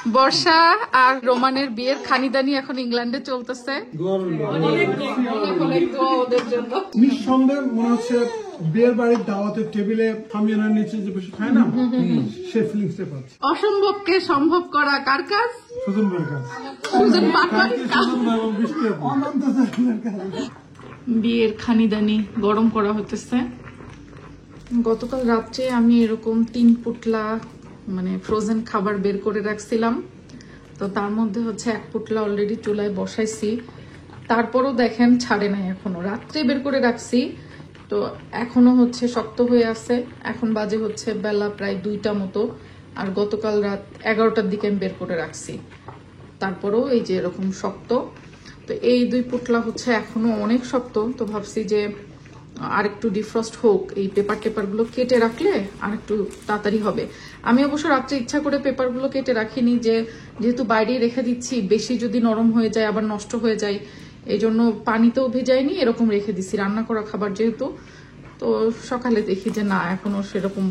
বর্ষা আর রোমানের বিয়ের খানিদানি এখন ইংল্যান্ডে চলতেছে। নিঃসন্দেহে মনে হচ্ছে বিয়ের বাড়ির দাওয়াতের টেবিলে সামিয়ানার নিচে যে বসে খায় না, সে ফিলিংসটা পাচ্ছে। অসম্ভবকে সম্ভব করা কার কাজ? সুজন ভাইয়ের কাজ। সুজন পাটওয়ার কাজ। বিয়ের খানিদানি গরম করা হতেছে। গতকাল রাত্রে আমি এরকম 3 পুটলা মানে ফ্রোজেন খাবার বের করে রাখছিলাম, তো তার মধ্যে হচ্ছে 1 পুটলা অলরেডি চুলায় বসাইছি। তারপরও দেখেন ছাড়ে নাই, এখনো রাত্রে বের করে রাখছি, তো এখনো হচ্ছে শক্ত হয়ে আছে। এখন বাজে হচ্ছে বেলা প্রায় 2টা মতো, আর গতকাল রাত 11টার দিকে আমি বের করে রাখছি, তারপরও এই যে এরকম শক্ত। তো এই 2 পুটলা হচ্ছে এখনো অনেক শক্ত, তো ভাবছি যে আর একটু ডিফ্রস্ট হোক, এই পেপার গুলো কেটে রাখলে আর একটু তাড়াতাড়ি হবে। আমি অবশ্য রাত্রে ইচ্ছা করে পেপারগুলো কেটে রাখিনি, যেহেতু বাইরেই রেখে দিচ্ছি, বেশি যদি নরম হয়ে যায় আবার নষ্ট হয়ে যায়, এই জন্য পানিতেও ভেজাইনি, এরকম রেখে দিচ্ছি রান্না করা খাবার যেহেতু। তো সকালে দেখি যে না, এখনো সেরকম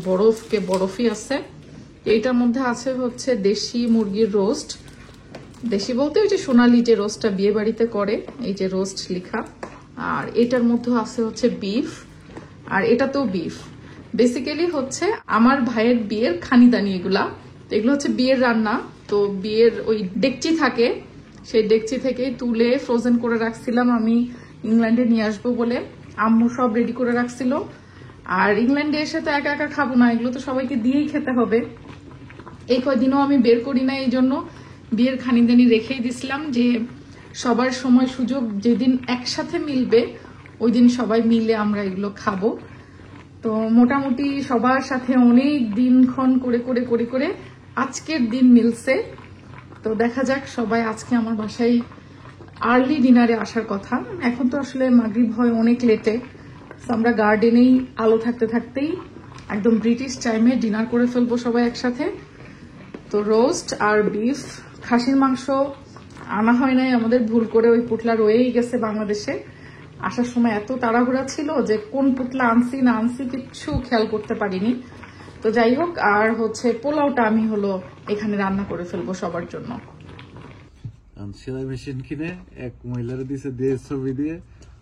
বরফই আছে। এইটার মধ্যে আছে হচ্ছে দেশি মুরগির রোস্ট, দেশি বলতে ওই যে সোনালি যে রোস্টটা বিয়ে বাড়িতে করে, এই যে রোস্ট লেখা। আর এটার মধ্যে আছে হচ্ছে বিফ, আর এটাতেও বিফ। বেসিক্যালি হচ্ছে আমার ভাইয়ের বিয়ের খানিদানি এগুলো হচ্ছে বিয়ের রান্না। তো বিয়ের ওই ডেকচি থাকে, সেই ডেকচি থেকে তুলে ফ্রোজেন করে রাখছিলাম আমি ইংল্যান্ডে নিয়ে আসবো বলে। আম্মু সব রেডি করে রাখছিল, আর ইংল্যান্ডে এসে তো একা একা খাবো না, এগুলো তো সবাইকে দিয়েই খেতে হবে। এই কয়দিনও আমি বের করি না, এই জন্য বিয়ের খানিদানি রেখেই দিছিলাম যে সবার সময় সুযোগ যেদিন একসাথে মিলবে ওই দিন সবাই মিলে আমরা এগুলো খাবো। তো মোটামুটি সবার সাথে অনেক দিনক্ষণ করে আজকের দিন মিলছে। তো দেখা যাক, সবাই আজকে আমার বাসায় আর্লি ডিনারে আসার কথা। এখন তো আসলে মাগরিব হয় অনেক লেটে, আমরা গার্ডেনেই আলো থাকতে থাকতেই একদম ব্রিটিশ টাইমে ডিনার করে ফেলবো সবাই একসাথে। তো রোস্ট আর বিফ, খাসির মাংস আনা হয় নাই আমাদের, ভুল করে ওই পুটলা রয়েই গেছে বাংলাদেশে। আসার সময় এত তাড়াহুড়া ছিল যে কোন পুটলা আনছি না আনছি কিচ্ছু খেয়াল করতে পারিনি। তো যাই হোক, আর হচ্ছে পোলাওটা আমি এখানে রান্না করে ফেলবো সবার জন্য। সেলাই মেশিন কিনে এক মহিলার দিয়েছে, ছবি দিয়ে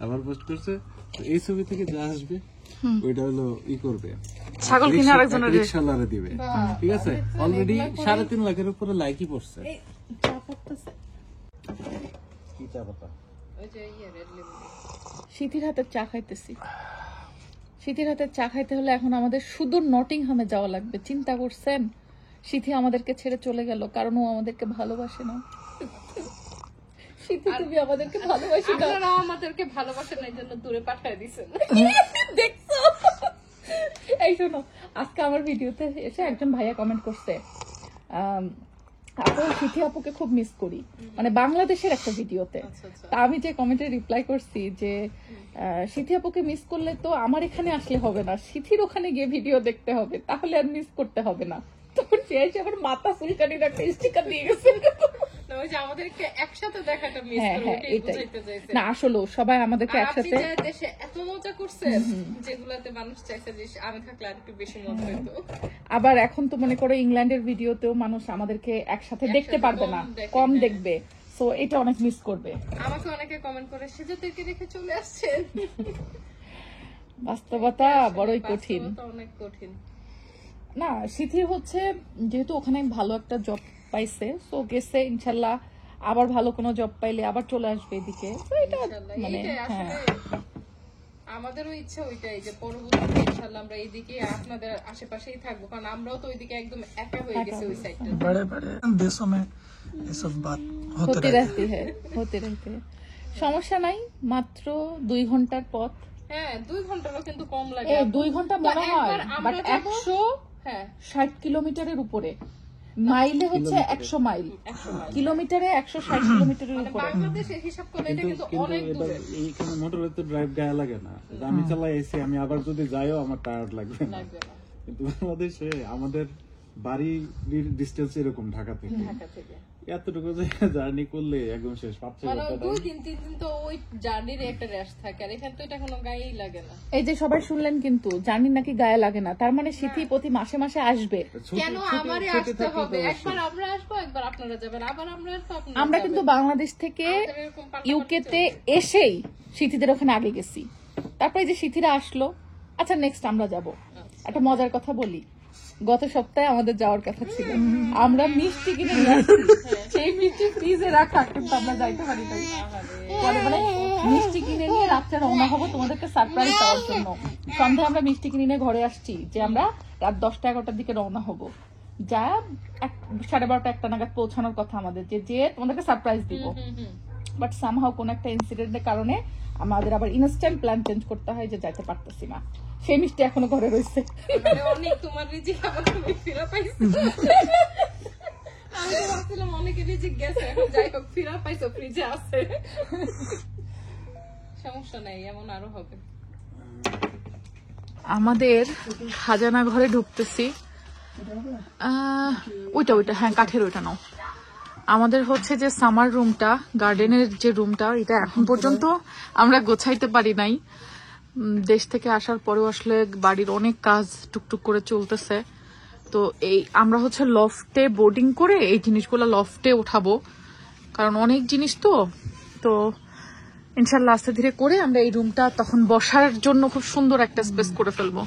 আবার পোস্ট করছে। এই ছবি থেকে যা আসবে ওইটা হলো করবে, ছাগল কিনে আরেকজনের রিকশাওয়ালারে দিবে। ঠিক আছে, অলরেডি 3.5 লাখের উপরে লাইকই পড়ছে। কি চা পাতা? শীতির হাতের চা খাইতেছি। শীতির হাতের চা খাইতে হলে এখন আমাদের সুদূর নটিংহামে যাওয়া লাগবে। চিন্তা করছেন, শীতি আমাদেরকে ছেড়ে চলে গেল কারণ ও আমাদেরকে ভালোবাসে না। শীতি তুমি আমাদেরকে ভালোবাসি না, আপনারা আমাদেরকে ভালোবাসেন না, এই জন্য দূরে পাঠিয়ে দিয়েছেন। দেখছো? এই শোনো, আজকে আমার ভিডিওতে এসে একজন ভাইয়া কমেন্ট করছে, আপু শীতি আপুকে খুব মিস করি, মানে বাংলাদেশের একটা ভিডিওতে। তা আমি যে কমেন্টে রিপ্লাই করছি যে শীতি আপুকে মিস করলে তো আমার এখানে আসলে হবে না, শীতির ওখানে গিয়ে ভিডিও দেখতে হবে, তাহলে আর মিস করতে হবে না। তখন সে এসে আমার মাথা ফুলকানির একটা স্টিকার দিয়ে গেছে। আমাদেরকে একসাথে দেখাটা মিস করে, ওটাই বুঝাইতে চাইছে। না আসলে সবাই আমাদেরকে একসাথে দেশে এত মজা করছেন যেগুলাতে মানুষ চাইছে যে আমি থাকলে আর একটু বেশি মজা হতো। আবার এখন তো মনে করো ইংল্যান্ডের ভিডিওতেও মানুষ আমাদেরকে একসাথে দেখতে পারবে না, কম দেখবে, সো এটা অনেক মিস করবে। আমাকে অনেকে কমেন্ট করে সেজুদেরকে দেখে চলে আসছেন। বাস্তবতা বড়ই কঠিন, অনেক কঠিন। না শীতির হচ্ছে যেহেতু ওখানে ভালো একটা জব পাইছে, সো গেছে, ইনশাল্লাহ আবার ভালো কোনো জব পাইলে আবার চলে আসবে এদিকে। এটা মানে আমাদেরও ইচ্ছা ওইটাই যে পরবর্তীতে ইনশাআল্লাহ আমরা এইদিকে আপনাদের আশেপাশেই থাকবো, কারণ আমরাও তো ওইদিকে একদম একা হয়ে গেছি ওই সাইডটা। বড় বড় দেশों में ये सब बात होती रहती है। সমস্যা নাই, মাত্র 2 ঘন্টার পথ। হ্যাঁ 2 ঘন্টারও কিন্তু কম লাগে। 2 ঘন্টা মনে হয়, বাট 160 কিলোমিটারের উপরে, মাইলে হচ্ছে 100 মাইল, কিলোমিটারে 160 কিলোমিটারের উপরে। বাংলাদেশের হিসাব করলে এটা কিন্তু অনেক দূরে। এইখানে মোটরে তো ড্রাইভ গায়ে লাগে না, আমি চালাই এসে আমি আবার যদি যাইও আমার টায়ার্ড লাগবে না। কিন্তু বাংলাদেশে আমাদের বাড়ির ডিস্টেন্স এরকম ঢাকা থেকে, ঢাকা থেকে এতটুকু জার্নি করলে একদম শেষ। মানে 2-3 দিন তো ওই জার্নির একটা রেস্ট থাকে, আর এখানে তো এটা কোনো গায়েই লাগে না। এই যে সবাই শুনলেন কিন্তু জার্নি নাকি গায়ে লাগে না, তার মানে শীতই প্রতি মাসে মাসে আসবে। কেন আমারই আসতে হবে? একবার আমরা আসবো, একবার আপনারা যাবেন, আবার আমরা আসবো, আপনারা আমরা কিন্তু বাংলাদেশ থেকে ইউকেতে এসেই শীতিদের ওখানে আগে গেছি, তারপরে যে শীতিরা আসলো। আচ্ছা নেক্সট আমরা যাব। একটা মজার কথা বলি, গত সপ্তাহে আমাদের যাওয়ার কথা ছিল, আমরা মিষ্টি কিনে নিয়ে আসছি, সেই মিষ্টি ফ্রিজে রাখা, কিন্তু আমরা যাইতে পারি নাই। পরে বলে মিষ্টি কিনে নিয়ে রাত্রে রওনা হবো তোমাদেরকে সারপ্রাইজ দেওয়ার জন্য। সন্ধ্যায় আমরা মিষ্টি কিনে নিয়ে ঘরে আসছি যে আমরা রাত 10টা-11টার দিকে রওনা হবো, যা 12:30-1টা নাগাদ পৌঁছানোর কথা আমাদের, যে তোমাদেরকে সারপ্রাইজ দিব। বাট সামহাও কোন একটা ইনসিডেন্টের কারণে আমাদের আবার ইনস্ট্যান্ট প্ল্যান চেঞ্জ করতে হয়, যে যাইতে পারতেছি না। সেই মিষ্টি এখনো ঘরে রয়েছে। অনেক তোমার রিজিক আবার তুমি ফিরা পাইছো। আমি তো ভাবছিলাম অনেকে রিজিক গেছে, এখন যাই হোক ফিরা পাইছো, ফ্রিজে আছে, সমস্যা নাই, এমন আরো হবে। আমাদের খাজানা ঘরে ঢুকতেছি। ওইটা হ্যাঁ, কাঠের ওইটা নাও। আমাদের হচ্ছে যে সামার রুমটা, গার্ডেনের যে রুমটা, এটা এখন পর্যন্ত আমরা গোছাইতে পারি নাই। দেশ থেকে আসার পরেও আসলে বাড়ির অনেক কাজ টুকটুক করে চলতেছে। তো এই আমরা হচ্ছে লফটে বোর্ডিং করে এই জিনিসগুলো লফটে উঠাবো, কারণ অনেক জিনিস তো ইনশাল্লাহ আস্তে ধীরে করে আমরা এই রুমটা তখন বসার জন্য খুব সুন্দর একটা স্পেস করে ফেলবো।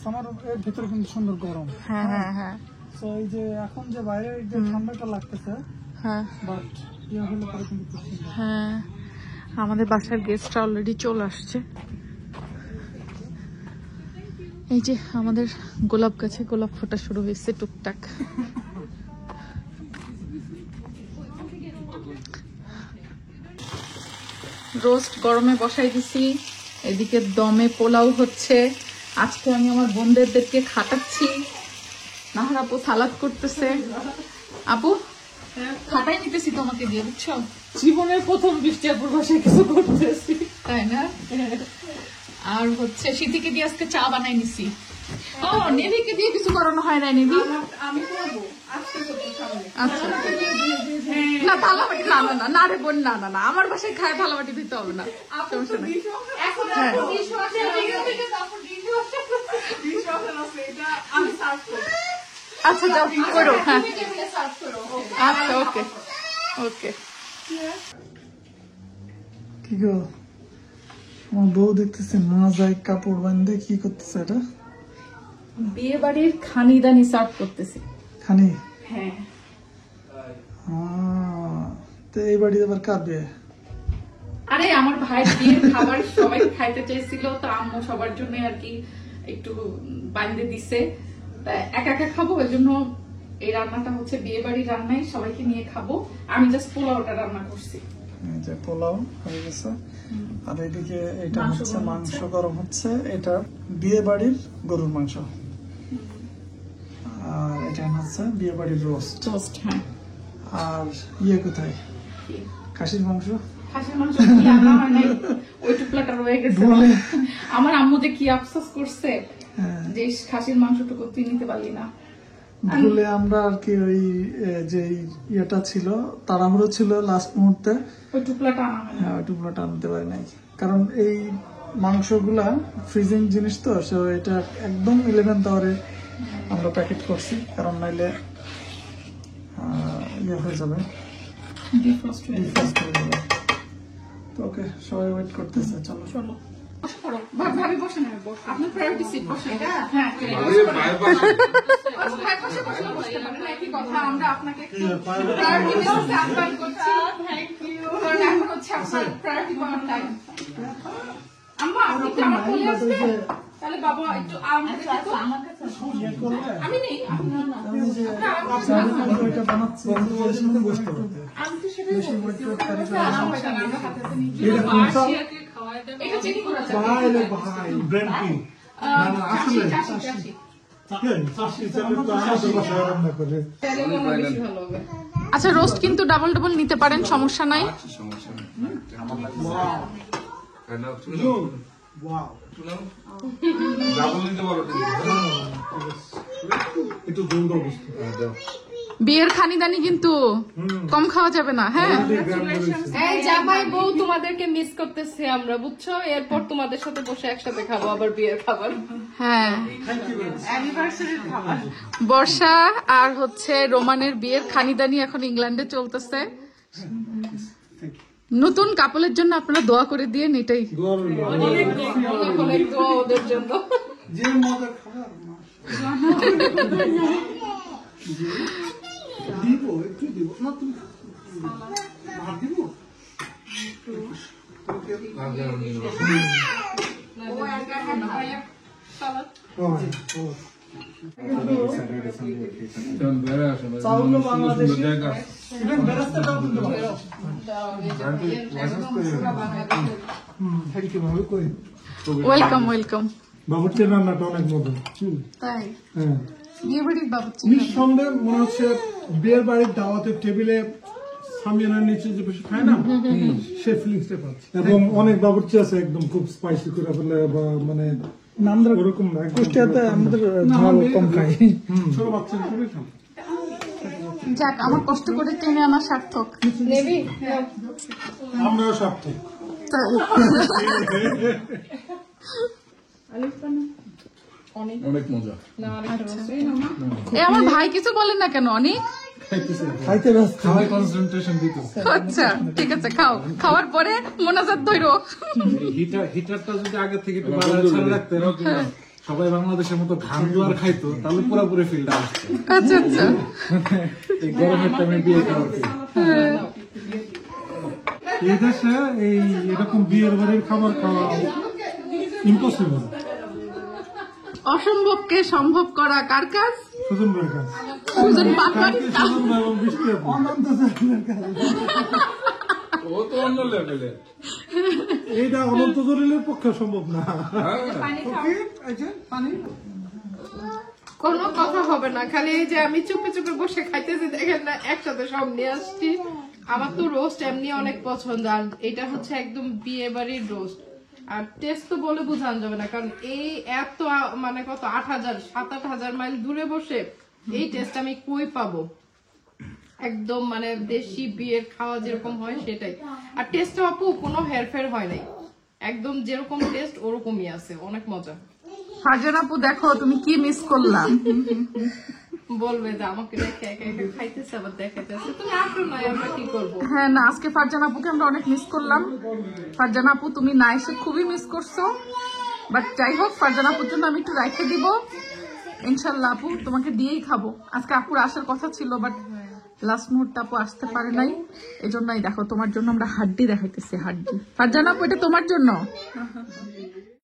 আমার এর ভিতরে কিন্তু সুন্দর গরম। হ্যাঁ হ্যাঁ হ্যাঁ তো এই যে এখন যে বাইরে যে ঠান্ডাটা লাগতেছে, হ্যাঁ বাট ইয়া হলে পরে কিন্তু খুব সুন্দর। হ্যাঁ, আমাদের বাসার গেস্টরা অলরেডি চলে আসছে। এই যে আমাদের গোলাপ গাছে গোলাপ ফোটা শুরু হয়েছে টুকটাক। রোস্ট গরমে বসাই দিছি, এদিকে দমে পোলাও হচ্ছে। আজকে আমি আমার বোনদেরকে খাটাচ্ছি। নাহার আপু সালাদ করতেছে। আপু খাটাই নিতেছি তোমাকে দিয়ে, বুঝছো? জীবনের প্রথম বৃষ্টি আপুর বাসায় কিছু করতেছি, তাই না? আর হচ্ছে শীতিকে দিয়ে আজকে চা বানাই নিছি। ও নেভিকে দিয়ে কিছু করানো হয় না, নেভি আমি করবো আজকে আচ্ছা না থালাবাটি, না না না না রে বোন, না না না, আমার বাসায় খায় থালাবাটি দিতে হবে না, সমস্যা নেই। এখন হ্যাঁ। আমি সার্ভ করবো। আচ্ছা যাও করো। হ্যাঁ আচ্ছা ওকে ওকে। কি গো, আমার বউ দেখতেছে না যায় কাপড় বান্ধে কি করতেছে? এটা বিয়ে বাড়ির খানি দানি সার্ভ করতেছি। খানি? হ্যাঁ। তো এই বাড়ি আবার কার বিয়ে? আরে আমার ভাইয়ের বিয়ের খাবার সবাই খাইতে চাইছিল, তো আম্মু সবার জন্য আর কি একটু বান্ধে দিছে। একা একা খাবো, ওই জন্য এই রান্নাটা হচ্ছে বিয়ে বাড়ির রান্নাই, সবাইকে নিয়ে খাবো। আমি জাস্ট পোলাওটা রান্না করছি। এই যে পোলাও হয়ে গেছে, আর এদিকে এটা হচ্ছে মাংস গরম হচ্ছে। এটা বিয়ে বাড়ির গরুর মাংস, আর এটা হচ্ছে বিয়ে বাড়ির রোস্ট। রোস্ট, হ্যাঁ। আর ইয়ে কোথায়? খাসির মাংস। খাসির মাংস কি রান্না হয় নাই, ওই টুকলাটা রয়ে গেছে। আমার আম্মু যে কি আফসোস করছে যে খাসির মাংসটুকু তুই নিতে পারলি না। ভুলে আমরা আর কি ওই যে ইয়েটা ছিল, তাড়াহুড়ো ছিল লাস্ট মুহূর্তে, ওই টুকলাটা আনা হয় না। হ্যাঁ ওই টুকরাটা আনতে পারি নাই, কারণ এই মাংসগুলা ফ্রিজিং জিনিস তো, সো এটা একদম 11th আওয়ারে আমরা প্যাকেট করছি, কারণ নাইলে ইয়ে হয়ে যাবে, ডিফ্রস্ট হয়ে যাবে। ডিফ্রস্ট হয়ে যাবে। তো ওকে, সবাই ওয়েট করতেছে, চলো চলো বসে পড়ো। ভাবি বসে না, আপনার প্রায়োরিটি সিট বসে। হ্যাঁ ভাই বসে বসে বসতে পারেন, একই কথা। আমরা আপনাকে একটু প্রায়োরিটি বেসিসে আহ্বান করছি। Thank you. কারণ এখন হচ্ছে আপনার প্রায়োরিটি পাওয়ার টাইম। আম্মা আপনি কি আমার কোলে আসবেন? তাহলে বাবা একটু আমার কাছে আমি নেই, আপনি না ওইটা বানাচ্ছি, বসতে হবে। আমি তো সেটাই বলছি। এটা চেক করা যাবে। ভাই ব্র্যান্ড কি? না না আসলে আচ্ছা রোস্ট কিন্তু ডাবল ডাবল নিতে পারেন, সমস্যা নাই। ওয়াও ডাবল নিতে পারো। একটু দৌড় অবস্থা বিয়ের খানিদানি কিন্তু কম খাওয়া যাবে না, হ্যাঁ? এই জামাই বউ তোমাদেরকে মিস করতেছে আমরা, বুঝছো? এরপর তোমাদের সাথে বসে একসাথে খাবো আবার বিয়ের খাবার। হ্যাঁ, বর্ষা আর হচ্ছে রোমানের বিয়ের খানিদানি এখন ইংল্যান্ডে চলতেছে। নতুন কাপলের জন্য আপনারা দোয়া করে দিয়ে এটাই। অনেক অনেক দোয়া ওদের জন্য। যে মজার খাবার দিব একটু দিব না, তুমি ভাত দিব চাউল বাংলাদেশ বেরাস্তাটাও কিন্তু ভাবে করি। Welcome welcome. বাবুর্চির রান্নাটা অনেক মজা। তাই হ্যাঁ, বিয়ে বাড়ির বাবুর্চি নিঃসন্দেহে মনে হচ্ছে বিয়ের বাড়ির দাওয়াতের টেবিলে সামিয়ানার নিচে যে বসে খায় না, সে ফিলিংসটা পাচ্ছে। এবং অনেক বাবুর্চি আছে একদম খুব স্পাইসি করে ফেলে বা মানে নামদার ওরকম না, একদম কুষ্টিয়াতে আমাদের ঝাল কম খাই। ছোট বাচ্চা খুবই খায়। যাক, আমার কষ্ট করে টেনে আনা সার্থক। নেবি? আমরাও সার্থক। অনেক মজা। এ আমার ভাই কিছু বলেন না কেন? অনেক খাইতে ব্যস্ত। খাওয়াই কনসেন্ট্রেশন দিতেছে। আচ্ছা ঠিক আছে, খাও। খাওয়ার পরে মোনাজাত ধরো। হিটারটা যদি আগে থেকে একটু বাড়ায় ছাড়া রাখতে, সবাই বাংলাদেশের মতো ঘাম দুয়ার খাইতো, তাহলে পুরোপুরি ফিল্ড আসতো। আচ্ছা আচ্ছা, এই গরমের টাইমে বিয়ে খাওয়ার feel। এই দেশে এই এরকম বিয়ের বাড়ির খাবার খাওয়া ইম্পসিবল। অসম্ভবকে সম্ভব করা কার কাজ? সুজন ভাইয়ের কাজ। সুজন পাকার কাজ। সুজন ভাই এবং বৃষ্টি আপু। অনন্ত জলিলের কাজ। ও তো অন্য লেভেলে। এইটা অনন্ত জলিলের পক্ষে সম্ভব না। এই যে পানি কোনো কথা হবে না, খালি এই যে আমি চুপে চুপে বসে খাইতেছি, দেখেন না একসাথে সব নিয়ে আসছি। আমার তো রোস্ট এমনি অনেক পছন্দ, আর এটা হচ্ছে একদম বিয়ে বাড়ির রোস্ট। আর টেস্ট তো বলে বোঝানো যাবে না, কারণ এই এত মানে কত 7-8 মাইল দূরে বসে এই টেস্ট আমি কই পাবো? একদম মানে দেশি বিয়ের খাওয়া যেরকম হয় সেটাই। আর টেস্ট আপু কোনো হেরফের হয় নাই, একদম যেরকম টেস্ট ওরকমই আছে, অনেক মজা। ফারজান আপু দেখো তুমি কি মিস করলাম। বলবে যে আমাকে দেখে একা একা খাইতেছে আবার দেখাইতেছে, তুমি আসো না, আমরা কি করবো? হ্যাঁ না, আজকে ফারজান আপুকে আমরা অনেক মিস করলাম। ফারজান আপু তুমি না এসে খুবই মিস করছো, বাট যাই হোক ফারজান আপুর জন্য আমি একটু রেখে দিব ইনশাল্লাহ। আপু তোমাকে দিয়েই খাবো। আজকে আপুর আসার কথা ছিল, বাট লাস্ট মুহূর্তে আপু আসতে পারে নাই। এই জন্যই দেখো তোমার জন্য আমরা হাড্ডি দেখাইতেছি, হাড্ডি। ফারজান আপু এটা তোমার জন্য।